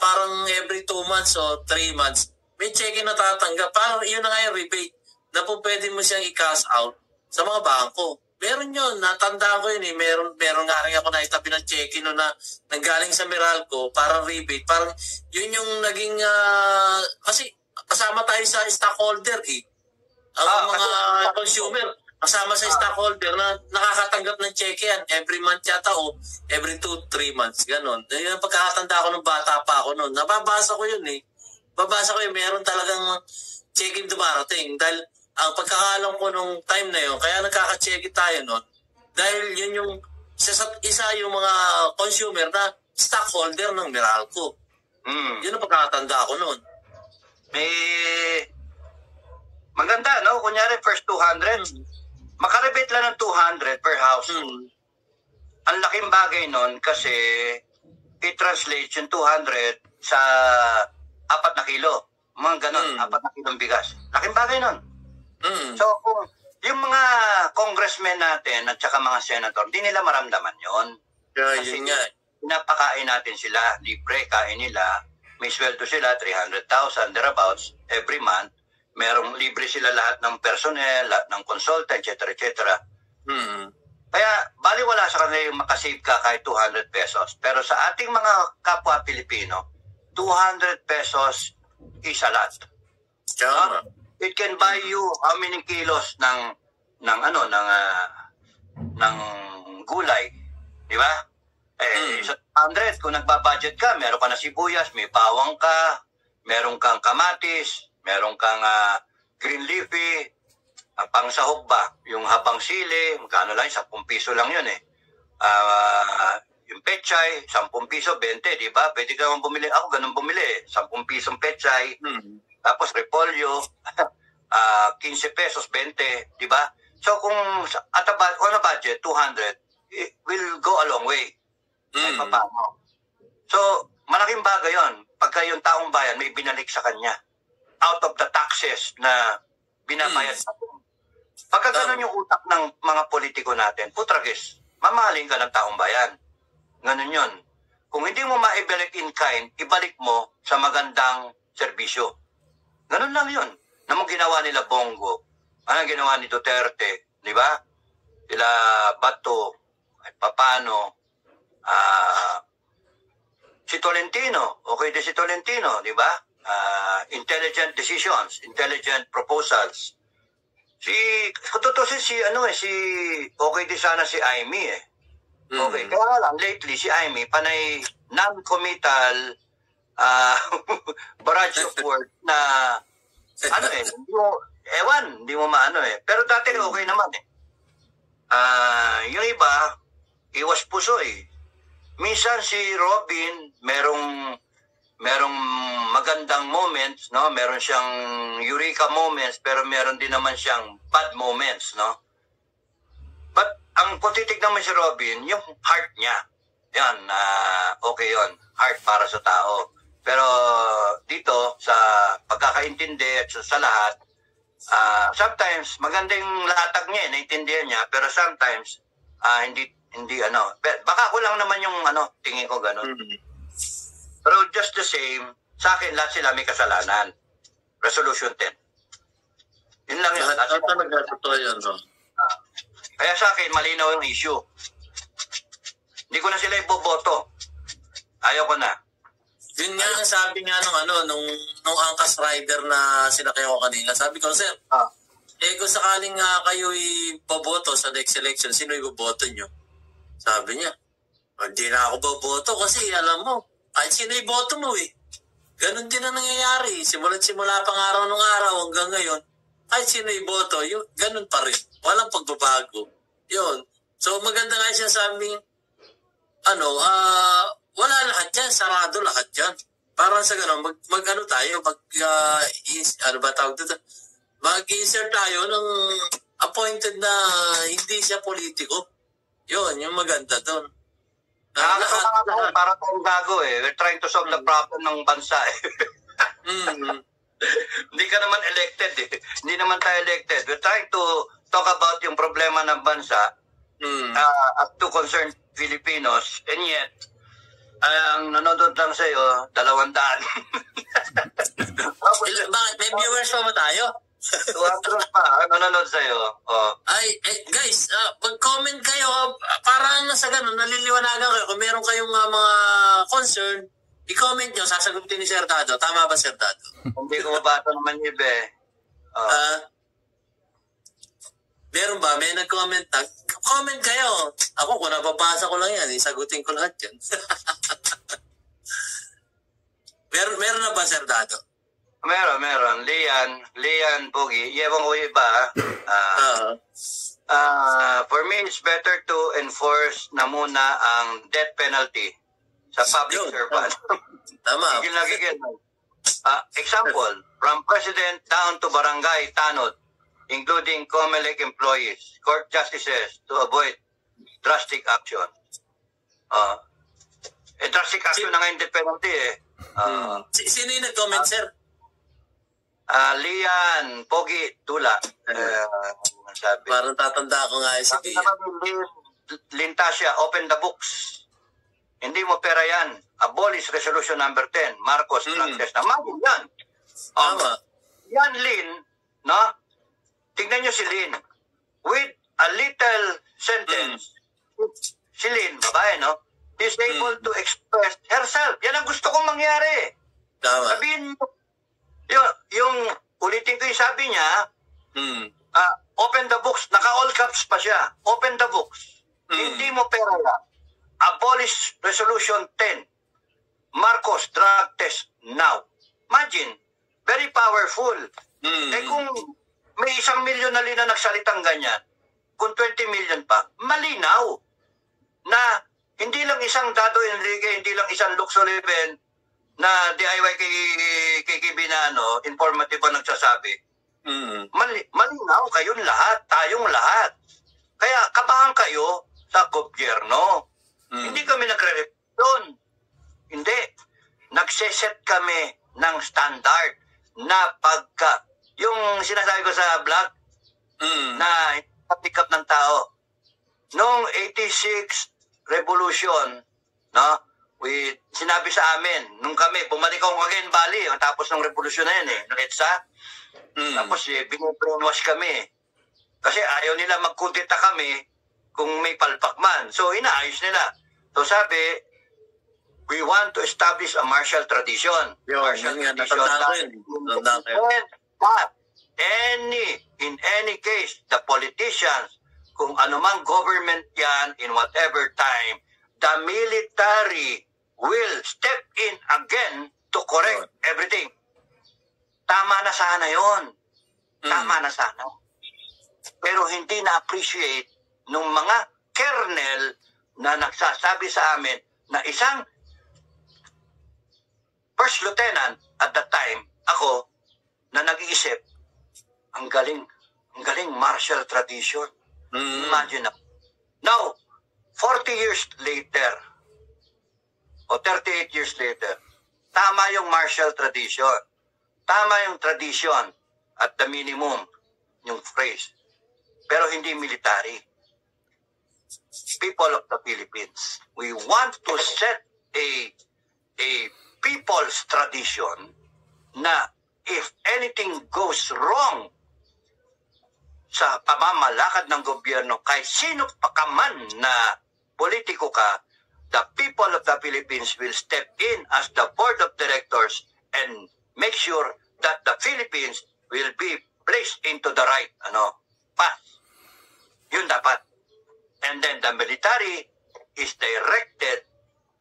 Parang every 2 months o 3 months, may cheque na tatanggap. Parang yun na nga yung rebate na po pwede mo siyang i-cash out sa mga bangko. Meron yun. Natandaan ko yun eh. Meron nga rin ako naitabi ng cheque no na nanggaling sa Meralco, parang rebate. Parang yun yung naging, kasi kasama tayo sa stockholder eh. Ang mga consumer, kasama sa stockholder na nakakatanggap ng cheque yan. Every month yata o every 2-3 months. Ganon. Yung pagkakatanda ko nung bata pa ako noon. Nababasa ko yun eh. Babasa ko yun. Meron talagang cheque dumarating. Dahil ang pagkakalam ko nung time na yun, kaya nagkaka-check tayo nun, dahil yun yung isa yung mga consumer na stockholder ng Meralco. Yun ang pagkakatanda ko nun. Maganda, no? Kunyari, first 200, makarebate lang ng 200 per house. Ang laking bagay nun kasi i-translate yung 200 sa 4 na kilo. Mga ganon, 4 na kilong bigas. Laking bagay nun. So, yung mga congressmen natin at saka mga senator, hindi nila maramdaman yon. Kasi pinapakain natin sila, libre, kain nila, may sweldo sila, 300,000, thereabouts, every month. Merong libre sila lahat ng personnel, lahat ng consultant, etc. Kaya, baliwala sa kanila yung makasave ka kahit 200 pesos. Pero sa ating mga kapwa Pilipino, 200 pesos is a lot. It can buy you how many kilos ng gulay, di ba? Sa 100 kung nagbabudget ka, meron ka na sibuyas, may bawang ka, meron kang kamatis, meron kang green leafy, pang sahog ba, yung habang sili, magkano lang, 10 piso lang yun eh. Yung pechay, 10 piso, 20, di ba? Pwede ka naman bumili. Ako ganun bumili, 10 pisong pechay. Tapos repolyo, 15 pesos, 20, di ba? So kung on a budget, 200, it will go a long way. Ay paano? So, malaking bagay yon. Pagka yung taong bayan may binalik sa kanya out of the taxes na binabayad sa atin. Pagka ganun yung utak ng mga politiko natin, putragis, mamahalin ka ng taong bayan. Ganun yun. Kung hindi mo maibalik in kind, ibalik mo sa magandang serbisyo. Ganun lang yun. Namang ginawa nila Bongo, anong ginawa ni Duterte, di ba? Sila Bato, Papano, si Tolentino, okay din si Tolentino, di ba? Intelligent decisions, intelligent proposals. Okay din sana si Aimee eh. Okay, kaya lang, lately si Aimee, panay non-committal barrage of work na hindi mo maano eh. Pero dati okay naman eh. Yung iba, iwas puso eh. Minsan si Robin, merong magandang moments, no? Meron siyang eureka moments, pero meron din naman siyang bad moments, no? But ang kung titignan mo si Robin, yung heart niya, yan, okay yon, heart para sa tao. Pero dito, sa pagkakaintindi at sa lahat, Sometimes maganda yung latag niya, naiintindihan niya, pero sometimes hindi ano. Baka ko lang naman yung tingin ko ganun. Pero just the same, sa akin lahat sila may kasalanan. Resolution 10. Yun lang yun. Talaga, totoo yun, no? Kaya sa akin, malinaw yung issue. Hindi ko na sila iboboto. Ayaw ko na. Yun nga ang sabi nga nung Angkas Rider na sinakay ko kanina. Sabi ko, sir, kung sakaling kayo iboboto sa next election, sino iboboto nyo? Sabi niya, hindi na ako boboto kasi alam mo, kahit sino iboto mo ganun din ang nangyayari. Simula pang araw ng araw hanggang ngayon, kahit sino iboto, ganun pa rin. Walang pagbabago. Yun. So maganda nga siya sabing, wala lahat yan, sarado lahat yan. Parang sa gano'n, mag-insert tayo ng appointed na hindi siya politiko. Yun, yung maganda doon. Nakakatawa para tayong gago We're trying to solve the problem ng bansa Hindi ka naman elected Hindi naman tayo elected. We're trying to talk about yung problema ng bansa at to concern Filipinos, and yet ang nanonood lang sa'yo 200. Bakit? May viewers pa ba tayo? 200 pa nanonood sa'yo. Guys, mag-comment kayo para sa ganun, naliliwanagan kayo. Kung meron kayong mga concern, i-comment nyo, sasagutin ni Sir Dado. Tama ba, Sir Dado? Hindi ko mabasa naman yun, Meron ba? May nag-comment na? Comment kayo. Ako, kung nababasa ko lang yan, isagutin ko lahat yan. meron na ba, Sir Dado? Meron. Lian Pogi. Yewang ko iba. For me, it's better to enforce na muna ang death penalty sa public servant. Tama. Gigil. Example, from president down to barangay tanod, including COMELEC employees, court justices to avoid drastic action. Drastic action na ngayon death penalty Sino yung nag-comment, sir? Lian Pogi Tula. Sabi. Parang tatanda ko nga si Lian. Lintasya, open the books. Hindi mo pera yan. Abolish resolution number 10. Marcos drug test. Namagin yan. Yan, Lin, no? Tignan nyo si Lin. With a little sentence, si Lin, babae, no? Is able to express herself. Yan ang gusto kong mangyari. Tama. Sabihin mo, yung ulitin ko yung sabi niya, open the books, naka-all caps pa siya. Open the books. Hindi mo pera yan. Abolish resolution 10. Marcos drug test now. Imagine, very powerful. Kung may 1 milyon na na nagsalitang ganyan, kung 20 million pa, malinaw na hindi lang isang Dado Enrique, hindi lang isang Luke Sullivan na DIY kay Kibina, informative ang nagsasabi. Malinaw kayong lahat, tayong lahat. Kaya kabahan kayo sa gobyerno. Hindi kami nagre-reflection. Hindi. Nagseset kami ng standard na pagka, yung sinasabi ko sa vlog, na pick up ng tao. Noong 86 revolution, no? Sinabi sa amin, nung kami, bumalik ako kagain Bali, tapos ng revolusyon na yun Nalitsa. Tapos binabrainwash kami. Kasi ayaw nila magkudeta kami kung may palpak man. So inaayos nila. So sabi, we want to establish a martial tradition. Martial tradition. But in any case, the politicians, kung anumang government yan, in whatever time, the military will step in again to correct everything. Tama na sana yon. Tama na sana. Pero hindi na-appreciate nung mga kernel na nagsasabi sa amin na isang first lieutenant at that time, ako, na nag-iisip, ang galing martial tradition. Imagine na. Now, 40 years later, o 38 years later, tama yung martial tradition. Tama yung tradition at the minimum yung phrase. Pero hindi military. People of the Philippines. We want to set a people's tradition na if anything goes wrong sa pamamalakad ng gobyerno, kahit sino pa ka man na politiko ka, the people of the Philippines will step in as the board of directors and make sure that the Philippines will be placed into the right path. Yun dapat. And then the military is directed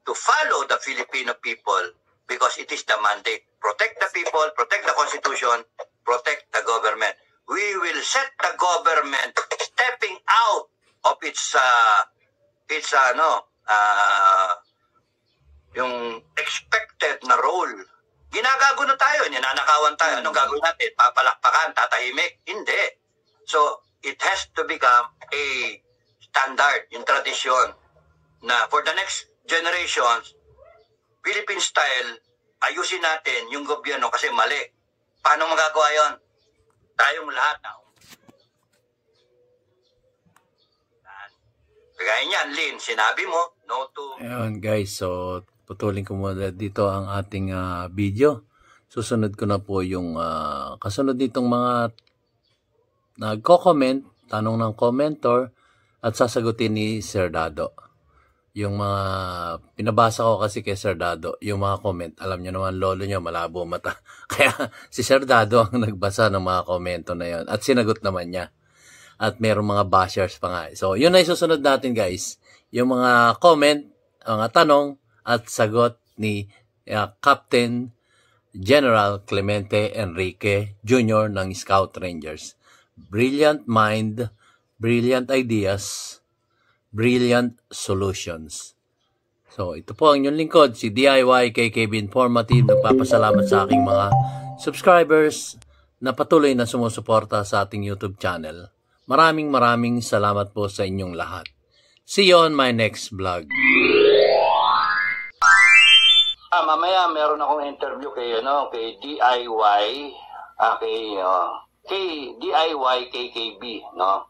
to follow the Filipino people because it is the mandate. Protect the people, protect the Constitution, protect the government. We will set the government stepping out of its yung expected na role. Ginagago na tayo, ninanakawan tayo. Anong gagawin natin? Papalakpakan, tatahimik? Hindi. So, it has to become a standard, yung tradisyon na for the next generations, Philippine style, ayusin natin yung gobyerno kasi mali. Paano magagawa yon? Tayong lahat na. Kagaya niyan, Lynn, sinabi mo, no to... Ayun guys, so putulin ko muna dito ang ating video. Susunod ko na po yung kasunod nitong mga nagko-comment, tanong ng commentor, at sasagutin ni Sir Dado. Yung mga pinabasa ko kasi kay Sir Dado, yung mga comment, alam niyo naman lolo niyo malabo mata. Kaya si Sir Dado ang nagbasa ng mga komento na yon at sinagot naman niya. At mayroong mga bashers pa nga. So yun na susunod natin guys. Yung mga comment, mga tanong at sagot ni Captain General Clemente Enrique Jr. ng Scout Rangers. Brilliant mind, brilliant ideas, brilliant solutions. So, ito po ang inyong lingkod, si DIY KKB Informative. Nagpapasalamat sa aking mga subscribers na patuloy na sumusuporta sa ating YouTube channel. Maraming salamat po sa inyong lahat. See you on my next vlog. Mamaya meron akong interview kay DIY, kay DIY KKB, no?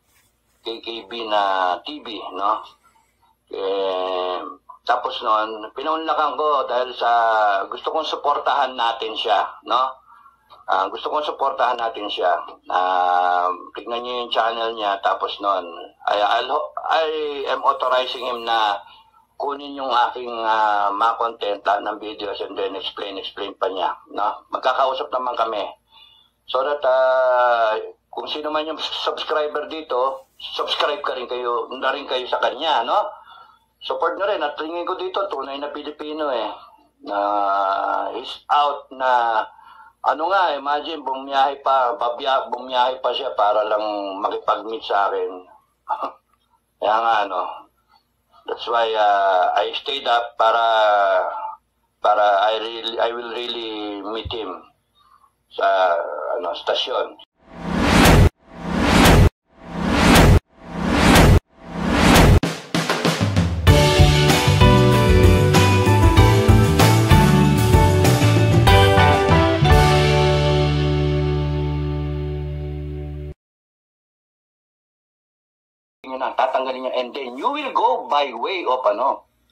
KKB na TV, no? Tapos noon, pinaunlakan ko dahil sa gusto kong suportahan natin siya, no? Gusto kong suportahan natin siya. Tignan niyo yung channel niya, tapos noon, I am authorizing him na kunin yung aking mga content ng videos and then explain pa niya, no? Magkakausap naman kami. So that kung sino man yung subscriber dito, subscribe ka rin kayo sa kanya, no? Support nyo rin. At tingin ko dito, tunay na Pilipino he's out na, imagine, bumiyahe pa siya para lang makipag-meet sa akin. Kaya nga, that's why I stayed up para I will really meet him sa stasyon. Tatanggalin niya and then you will go by way of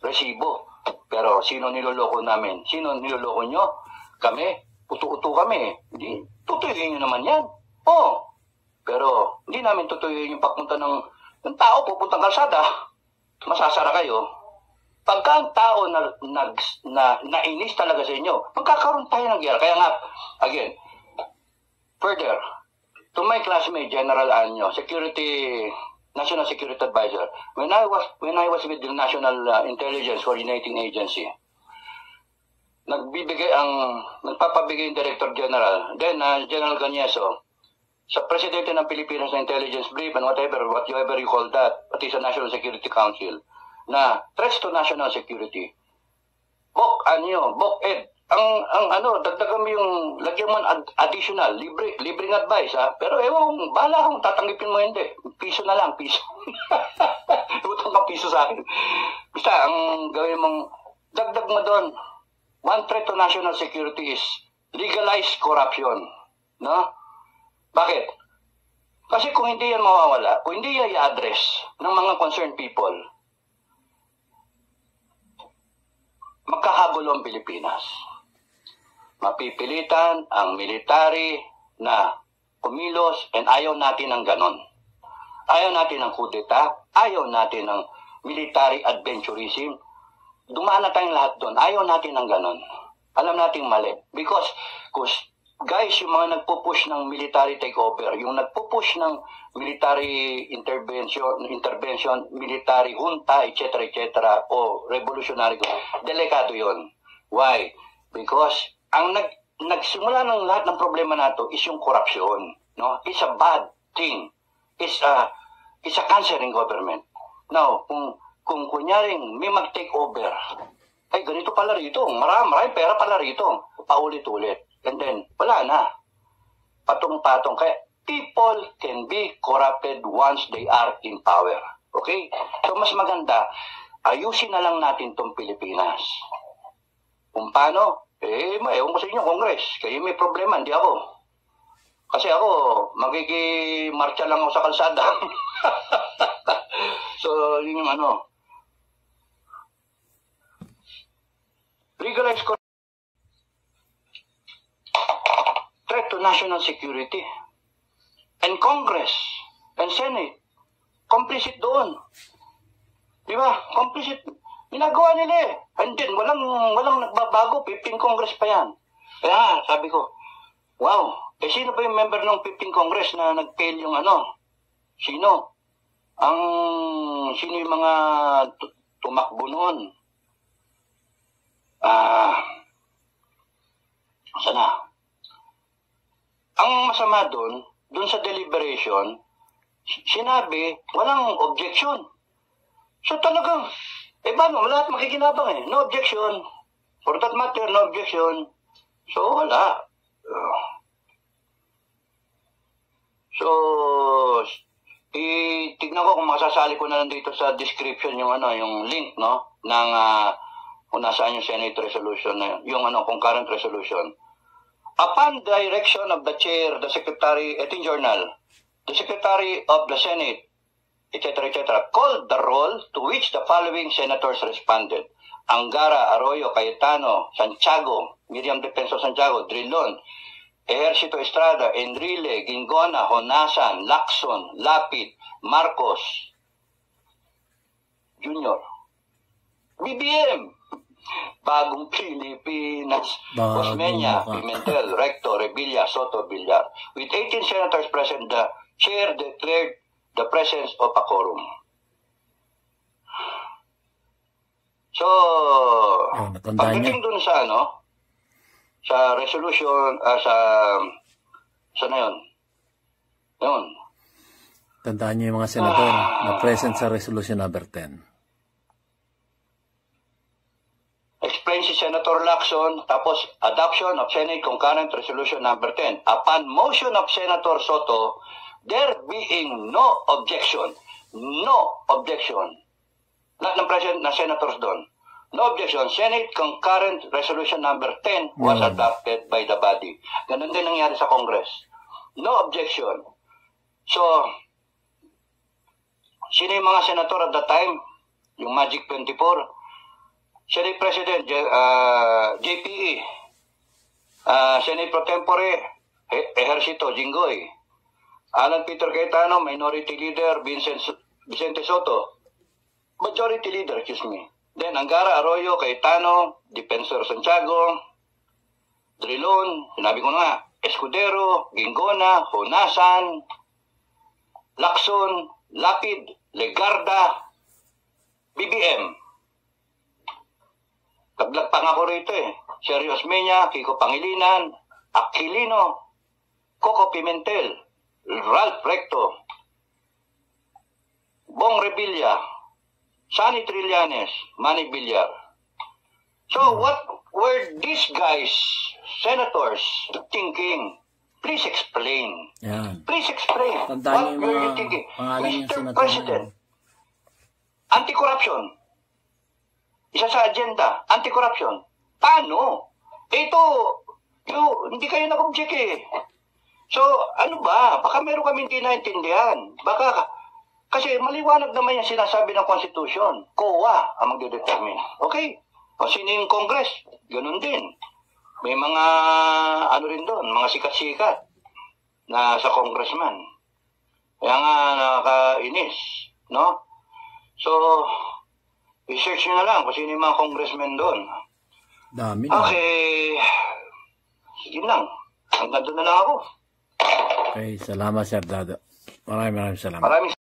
resibo. Pero sino niloloko namin? Sino niloloko nyo? Kami? Utu-utu kami. Hindi. Tutuyuin nyo naman yan. Pero hindi namin tutuyuin yung pagpunta ng tao pupuntang kalsada. Masasara kayo. Pagka ang tao nainis talaga sa inyo, magkakaroon tayo ng giyar. Kaya nga, again, further, to my classmate, General Anyo, National Security Advisor. When I was with the National Intelligence Coordinating Agency, nagpapabigay yung Director General, then General Gañeso, sa Presidente ng Pilipinas na Intelligence Brief and whatever you call that, pati sa National Security Council, na threats to national security. Bok Ed, dagdagan mo yung, lagyan mo additional, libreng advice, pero bahala kung tatanggipin mo hindi. Piso na lang, piso. Utang ka piso sa akin. Basta, ang gawin mong, dagdag mo doon, one threat to national security is legalized corruption. No? Bakit? Kasi kung hindi yan mawawala, kung hindi yan i-address ng mga concerned people, magkakagulo ang Pilipinas. Mapipilitan ang military na kumilos and ayaw natin ng ganon. Ayaw natin ng kudeta, ayaw natin ng military adventurism. Dumaan na tayong lahat doon. Ayaw natin ng ganon. Alam nating mali. Because guys, yung mga nagpupush ng military takeover, yung nagpupush ng military intervention, military junta, etc., o revolutionary, delikado yon. Why? Because ang nagsimula ng lahat ng problema nato is yung corruption. No? It's a bad thing. It's a cancer in government. Now, kung kunyaring may mag-take over, ay ganito pala rito, maraming pera pala rito, paulit-ulit. And then, wala na. Patong-patong. Kaya, people can be corrupted once they are in power. Okay? So, mas maganda, ayusin na lang natin tong Pilipinas. Kung paano? Ewan ko sa inyo, Congress. Kayo may problema, hindi ako. Kasi ako, marcha lang ako sa kalsada. So, yun yung legalize threat to national security. And Congress and Senate, complicit doon. Di ba? Complicit. Ginagawa nila eh. And then, walang nagbabago. 15 Congress pa yan. Kaya sabi ko, wow, sino ba yung member ng 15 Congress na nag-fail yung Sino? Sino yung mga tumakbo noon? Sana. Ang masama doon sa deliberation, sinabi, walang objection. So talagang, paano? Lahat makikinabang eh. No objection. For that matter, no objection. So, wala. So, tignan ko kung masasali ko na lang dito sa description yung yung link, no? Ng, kung nasaan yung Senate resolution na yung concurrent resolution. Upon direction of the chair, the secretary, ito yung journal, the secretary of the Senate, etc., called the roll, to which the following senators responded: Angara, Arroyo, Cayetano, Santiago, Miriam Defensor Santiago, Drilon, Ejercito Estrada, Enrile, Gingona, Honasan, Lacson, Lapid, Marcos, Junior, BBM, Bagong Pilipinas, Osmeña, Pimentel, Recto, Revilla, Soto, Villar. With 18 senators present, the chair declared the presence of a quorum. So, pagdating dun sa sa resolution, sa na yun. Tandaan niyo yung mga senador na present sa resolution number 10. Explain si Senator Lacson, tapos adoption of Senate Concurrent Resolution number 10. Upon motion of Senator Soto, there being no objection, lahat ng present na senators doon, no objection, Senate Concurrent Resolution number 10 was adopted by the body. Ganun din nangyari sa Congress. No objection. So, sino yung mga senator at the time? Yung Magic 24, Senate President JPE, Senate Pro Tempore Ejercito Jinggoy, Alan Peter Cayetano, Minority Leader Vicente Soto, Majority Leader, Then Angara, Arroyo, Cayetano, Defensor Santiago, Drilon, sinabi ko na nga, Escudero, Gingona, Honasan, Lacson, Lapid, Legarda, BBM. Taglagpang ako rito eh. Sergio Osmeña, Kiko Pangilinan, Aquilino, Coco Pimentel, Ralph Recto, Bong Revilla, Sonny Trillanes, Manny Villar. So what were these guys, senators, thinking? Please explain. Yan. Please explain. Tandaan What were you thinking? Mr. President, anti-corruption. Isa sa agenda, anti-corruption. Paano? Ito, hindi kayo nag-object eh. So, ano ba? Baka meron kami hindi naintindihan. Baka, kasi maliwanag naman yung sinasabi ng Constitution. COA ang magdedetermine. Okay? O sino yung Congress? Ganun din. May mga, ano rin doon, mga sikat-sikat na sa congressman. Kaya nga nakakainis, no? So, research nyo na lang kung sino yung mga congressmen doon. Dami na. Okay. Sige lang. Hanggang doon na lang ako. Okay, salamat Sir Dado. Maraming salamat. Maraming